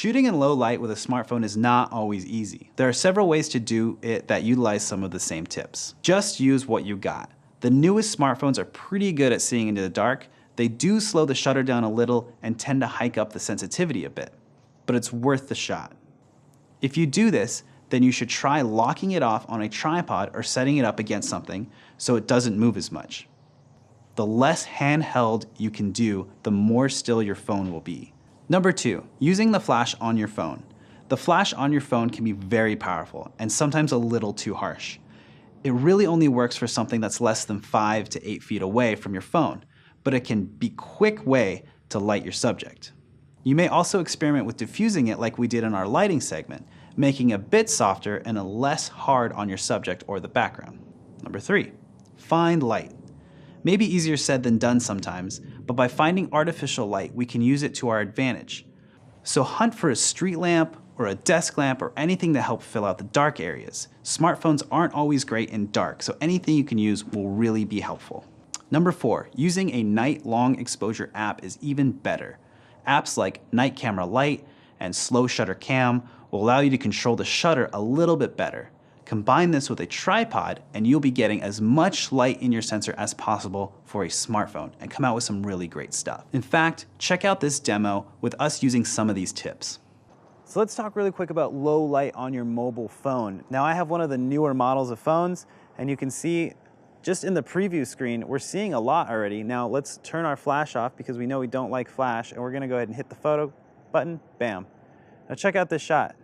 Shooting in low light with a smartphone is not always easy. There are several ways to do it that utilize some of the same tips. Just use what you got. The newest smartphones are pretty good at seeing into the dark. They do slow the shutter down a little and tend to hike up the sensitivity a bit, but it's worth the shot. If you do this, then you should try locking it off on a tripod or setting it up against something so it doesn't move as much. The less handheld you can do, the more still your phone will be. Number 2, using the flash on your phone. The flash on your phone can be very powerful and sometimes a little too harsh. It really only works for something that's less than 5 to 8 feet away from your phone, but it can be a quick way to light your subject. You may also experiment with diffusing it like we did in our lighting segment, making it a bit softer and a less hard on your subject or the background. Number 3, find light. Maybe easier said than done sometimes, but by finding artificial light, we can use it to our advantage. So hunt for a street lamp or a desk lamp or anything to help fill out the dark areas. Smartphones aren't always great in dark, so anything you can use will really be helpful. Number 4, using a night long exposure app is even better. Apps like Night Camera Lite and Slow Shutter Cam will allow you to control the shutter a little bit better. Combine this with a tripod and you'll be getting as much light in your sensor as possible for a smartphone and come out with some really great stuff. In fact, check out this demo with us using some of these tips. So let's talk really quick about low light on your mobile phone. Now I have one of the newer models of phones and you can see just in the preview screen, we're seeing a lot already. Now let's turn our flash off because we know we don't like flash and we're gonna go ahead and hit the photo button, bam. Now check out this shot.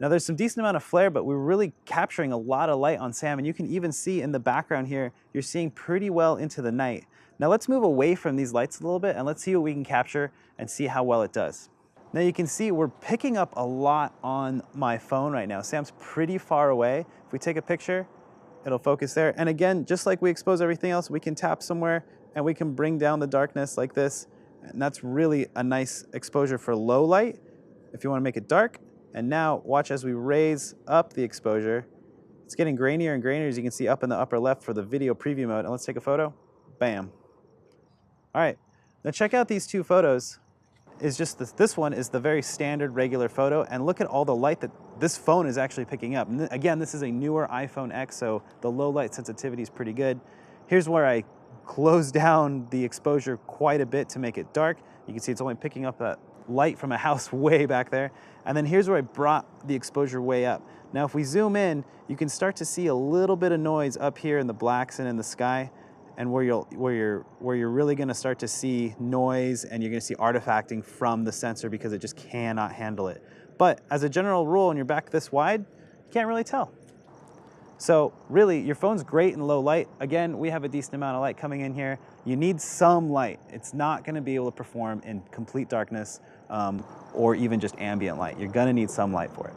Now there's some decent amount of flare, but we're really capturing a lot of light on Sam, and you can even see in the background here, you're seeing pretty well into the night. Now let's move away from these lights a little bit and let's see what we can capture and see how well it does. Now you can see we're picking up a lot on my phone right now. Sam's pretty far away. If we take a picture, it'll focus there. And again, just like we expose everything else, we can tap somewhere and we can bring down the darkness like this. And that's really a nice exposure for low light if you want to make it dark. And now watch as we raise up the exposure. It's getting grainier and grainier, as you can see up in the upper left for the video preview mode. And let's take a photo. Bam. All right, now check out these two photos. This one is the very standard regular photo, and look at all the light that this phone is actually picking up. And again, this is a newer iPhone X, so the low light sensitivity is pretty good. Here's where I close down the exposure quite a bit to make it dark. You can see it's only picking up that light from a house way back there. And then here's where I brought the exposure way up. Now if we zoom in, you can start to see a little bit of noise up here in the blacks and in the sky, and where you're really gonna start to see noise and you're gonna see artifacting from the sensor because it just cannot handle it. But as a general rule, when you're back this wide, you can't really tell. So really, your phone's great in low light. Again, we have a decent amount of light coming in here. You need some light. It's not gonna be able to perform in complete darkness or even just ambient light. You're gonna need some light for it.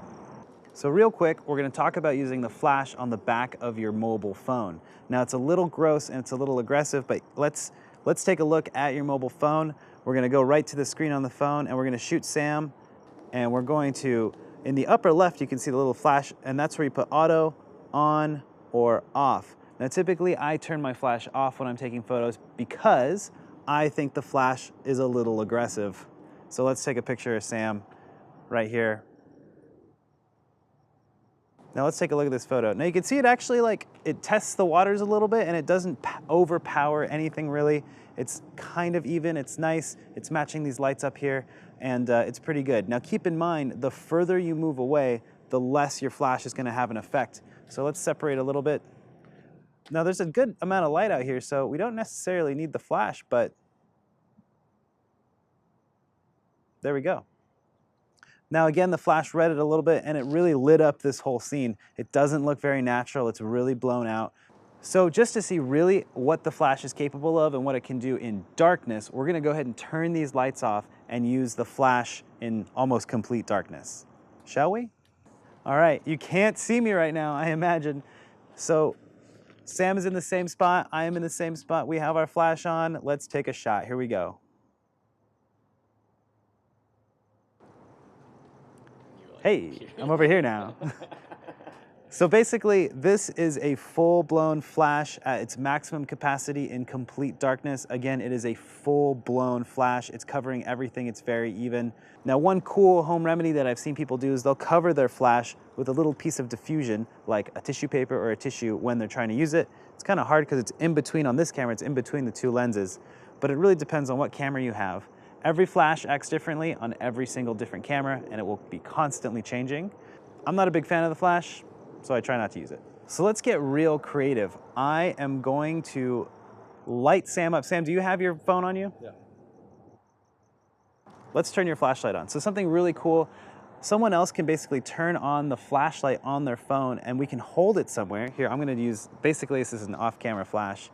So real quick, we're gonna talk about using the flash on the back of your mobile phone. Now it's a little gross and it's a little aggressive, but let's take a look at your mobile phone. We're gonna go right to the screen on the phone and we're gonna shoot Sam, and we're going to, in the upper left, you can see the little flash, and that's where you put auto, on, or off. Now typically I turn my flash off when I'm taking photos because I think the flash is a little aggressive. So let's take a picture of Sam right here. Now let's take a look at this photo. Now you can see it actually it tests the waters a little bit and it doesn't overpower anything really. It's kind of even, it's nice, it's matching these lights up here, and it's pretty good. Now keep in mind, the further you move away, the less your flash is gonna have an effect. So let's separate a little bit. Now there's a good amount of light out here, so we don't necessarily need the flash, but there we go. Now again, the flash read it a little bit and it really lit up this whole scene. It doesn't look very natural, it's really blown out. So just to see really what the flash is capable of and what it can do in darkness, we're gonna go ahead and turn these lights off and use the flash in almost complete darkness. Shall we? All right, you can't see me right now, I imagine. So Sam is in the same spot, I am in the same spot. We have our flash on, let's take a shot, here we go. Hey, I'm over here now. So basically, this is a full-blown flash at its maximum capacity in complete darkness. Again, it is a full-blown flash. It's covering everything. It's very even. Now, one cool home remedy that I've seen people do is they'll cover their flash with a little piece of diffusion, like a tissue paper or a tissue when they're trying to use it. It's kind of hard because it's in between, on this camera, it's in between the two lenses, but it really depends on what camera you have. Every flash acts differently on every single different camera, and it will be constantly changing. I'm not a big fan of the flash, so I try not to use it. So let's get real creative. I am going to light Sam up. Sam, do you have your phone on you? Yeah. Let's turn your flashlight on. So something really cool, someone else can basically turn on the flashlight on their phone and we can hold it somewhere. Here, I'm gonna use, basically this is an off-camera flash,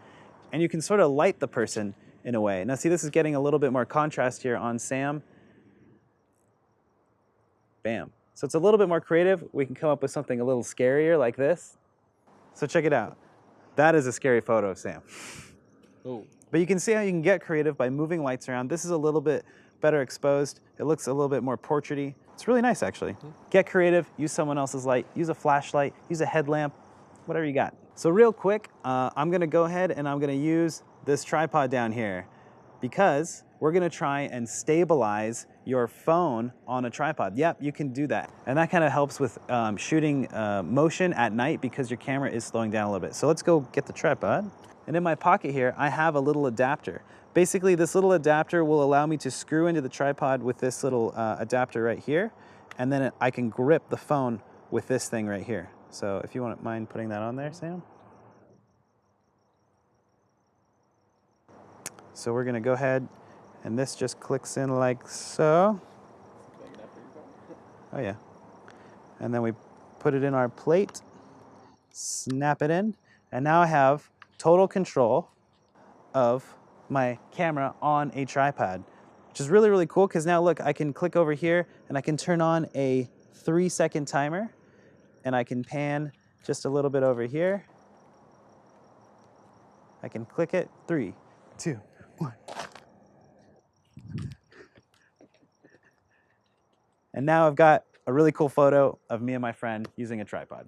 and you can sort of light the person in a way. Now see, this is getting a little bit more contrast here on Sam. Bam. So it's a little bit more creative. We can come up with something a little scarier like this. So check it out. That is a scary photo of Sam. Oh. But you can see how you can get creative by moving lights around. This is a little bit better exposed. It looks a little bit more portraity. It's really nice, actually. Get creative, use someone else's light, use a flashlight, use a headlamp, whatever you got. So real quick, I'm gonna go ahead and I'm gonna use this tripod down here because we're gonna try and stabilize your phone on a tripod. Yep, you can do that. And that kind of helps with shooting motion at night because your camera is slowing down a little bit. So let's go get the tripod. And in my pocket here, I have a little adapter. Basically, this little adapter will allow me to screw into the tripod with this little adapter right here. And then I can grip the phone with this thing right here. So if you wouldn't mind putting that on there, Sam. So we're gonna go ahead and this just clicks in like so. Oh yeah. And then we put it in our plate, snap it in, and now I have total control of my camera on a tripod, which is really, really cool because now look, I can click over here and I can turn on a 3-second timer and I can pan just a little bit over here. I can click it, 3, 2, 1. And now I've got a really cool photo of me and my friend using a tripod.